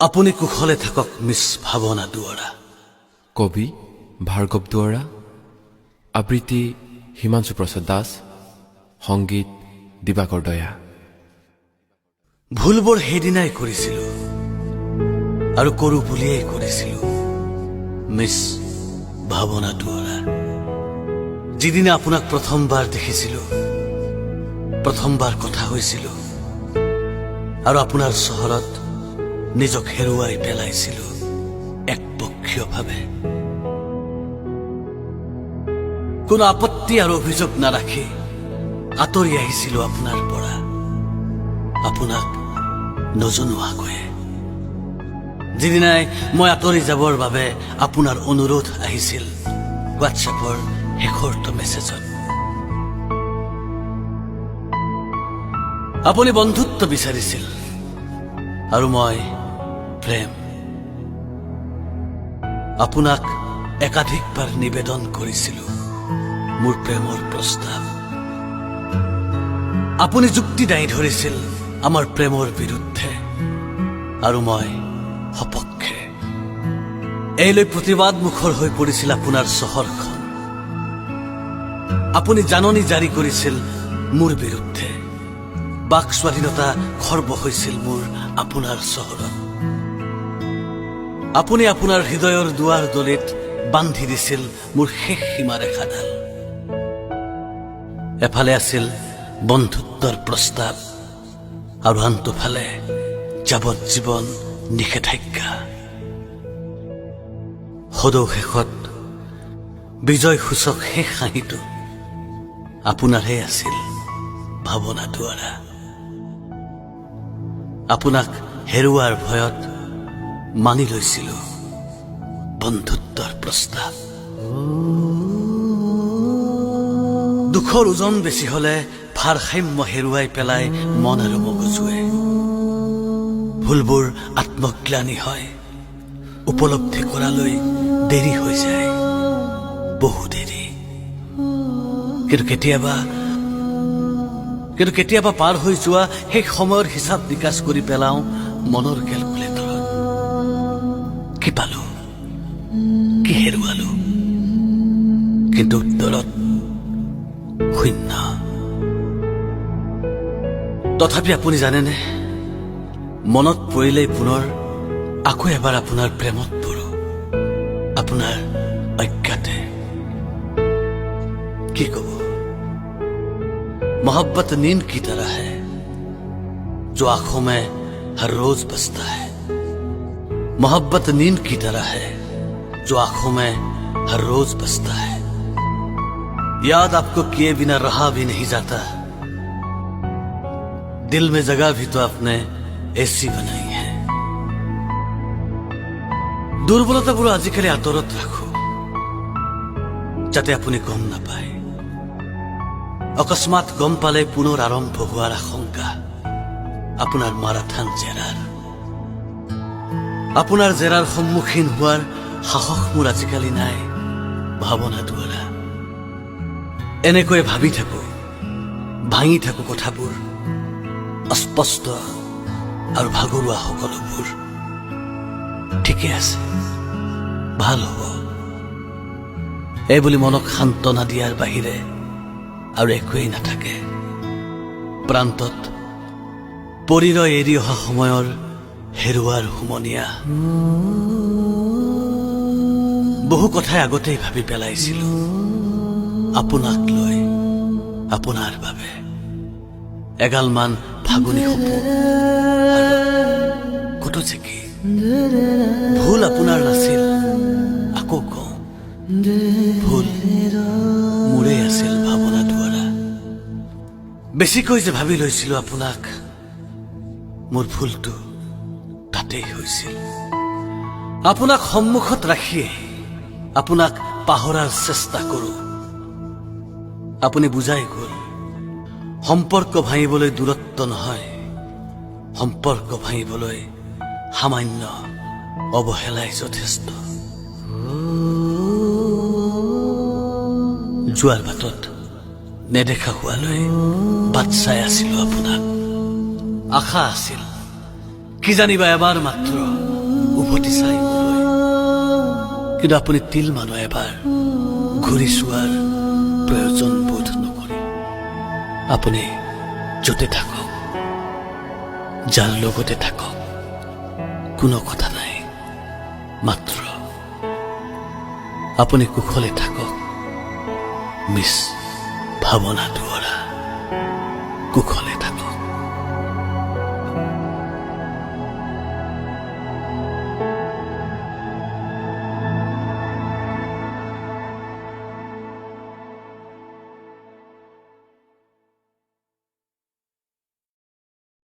আপুনি কুশলে থাকক মিছ ভাৱনা দুৱৰা। কবি ভাৰ্গৱ দুৱৰা, আবৃত্তি হিমাংশু প্ৰসাদ দাস, সংগীত দিবাকৰ দয়া। ভুলবোৰ সেইদিনাই কৰিছিলো আৰু কৰো বুলিয়েই কৰিছিলো মিছ ভাৱনা দুৱৰা। যিদিনা আপোনাক প্ৰথমবাৰ দেখিছিলো, প্ৰথমবাৰ কথা হৈছিলো আৰু আপোনাৰ চহৰত নিজক হেৰুৱাই পেলাইছিলো একপক্ষীয়ভাৱে। কোনো আপত্তি আৰু অভিযোগ নাৰাখি আঁতৰি আহিছিলো আপোনাৰ পৰা, আপোনাক নজনোৱাকৈয়ে। যিদিনাই মই আঁতৰি যাবৰ বাবে আপোনাৰ অনুৰোধ আহিছিল হোৱাটছএপৰ শেষৰটো মেছেজত, আপুনি বন্ধুত্ব বিচাৰিছিল আৰু মই প্ৰেম। আপোনাক একাধিকবাৰ নিবেদন কৰিছিলো মোৰ প্ৰেমৰ প্ৰস্তাৱ। আপুনি যুক্তি দাঙি ধৰিছিল আমাৰ প্ৰেমৰ বিৰুদ্ধে আৰু মই সপক্ষে। এইলৈ প্ৰতিবাদ মুখৰ হৈ পৰিছিল আপোনাৰ চহৰখন। আপুনি জাননী জাৰি কৰিছিল মোৰ বিৰুদ্ধে। বাক স্বাধীনতা খৰ্ব হৈছিল মোৰ আপোনাৰ চহৰত। আপুনি আপোনাৰ হৃদয়ৰ দুৱাৰ দলিত বান্ধি দিছিল মোৰ শেষ সীমাৰেখাডাল। এফালে আছিল বন্ধুত্বৰ প্ৰস্তাৱ আৰু আনটোফালে যাৱজ্জীৱন নিষেধাজ্ঞা। সদৌ শেষত বিজয়সূচক শেষ হাঁহিটো আপোনাৰহে আছিল ভাৱনা দুৱৰা। আপোনাক হেৰুৱাৰ ভয়ত মানি লৈছিলো বন্ধুত্বৰ প্ৰস্তাৱ। দুখৰ ওজন বেছি হলে ভাৰসাম্য হেৰুৱাই পেলাই মন আৰু মগজুৱে। ভুলবোৰ আত্মগ্লানি হয়, উপলব্ধি কৰালৈ দেৰি হৈ যায়, বহু দেৰি। কিন্তু কেতিয়াবা পাৰ হৈ যোৱা সেই সময়ৰ হিচাপ নিকাচ কৰি পেলাও মনৰ কেলকুলেটৰত। কি পালো, কি হেৰুৱালো, কিন্তু উত্তৰত শূন্য। তথাপি আপুনি জানেনে, মনত পৰিলেই পুনৰ আকৌ এবাৰ আপোনাৰ প্ৰেমত পৰো, আপোনাৰ অজ্ঞাতে। কি কব, मोहब्बत नींद की तरह है जो आंखों में हर रोज बसता है। मोहब्बत नींद की तरह है जो आंखों में हर रोज बसता है। याद आपको किए बिना रहा भी नहीं जाता, दिल में जगह भी तो आपने ऐसी बनाई है। দুৰ্বলতাবোৰ আজিকালি আঁতৰত ৰাখো যাতে আপুনি গম নাপায়। অকস্মাত গম পালে পুনৰ আৰম্ভ হোৱাৰ আশংকা আপোনাৰ মাৰাথান জেৰাৰ। আপোনাৰ জেৰাৰ সন্মুখীন হোৱাৰ সাহস মোৰ আজিকালি নাই ভাৱনা দুৱৰা। এনেকৈ ভাবি থাকো, ভাঙি থাকো কথাবোৰ, অস্পষ্ট আৰু ভাগৰুৱা সকলোবোৰ। ঠিকে আছে, ভাল হ'ব, এইবুলি মনক সান্তনা দিয়াৰ বাহিৰে আৰু একোৱেই নাথাকে। প্ৰান্তত পৰিৰয় এৰি অহা সময়ৰ হেৰুৱাৰ হুমনিয়া। বহু কথাই আগতেই ভাবি পেলাইছিলো আপোনাক লৈ, আপোনাৰ বাবে। এগালমান ফাগুনী সপোন কতো যে কি ভুল আপোনাৰ নাছিল, আকৌ কওঁ ভুল মোৰেই আছিল ভাৱনা দুৱৰা। বেছিকৈ যে ভাবি লৈছিলো আপোনাক, মোৰ ভুলটো তাতেই হৈছিল। আপোনাক সন্মুখত ৰাখিয়ে আপোনাক পাহৰাৰ চেষ্টা কৰো। আপুনি বুজাই গল, সম্পৰ্ক ভাঙিবলৈ দূৰত্ব নহয়, সম্পৰ্ক ভাঙিবলৈ সামান্য অৱহেলাই যথেষ্ট। যোৱাৰ বাটত নেদেখা হোৱালৈ বাট চাই আছিলো আপোনাক। আশা আছিল কি জানিবা এবাৰ মাত্ৰ উভতি চাই মোলৈ, কিন্তু আপুনি তিল মানুহ এবাৰ ঘূৰি চোৱাৰ প্ৰয়োজন বোধ নকৰি আপুনি য'তে থাকক, যাৰ লগতে থাকক, কোনো কথা নাই, মাত্ৰ আপুনি কুশলে থাকক। মিছ ভাৱনা দুৱৰা, কুশলে থাকক।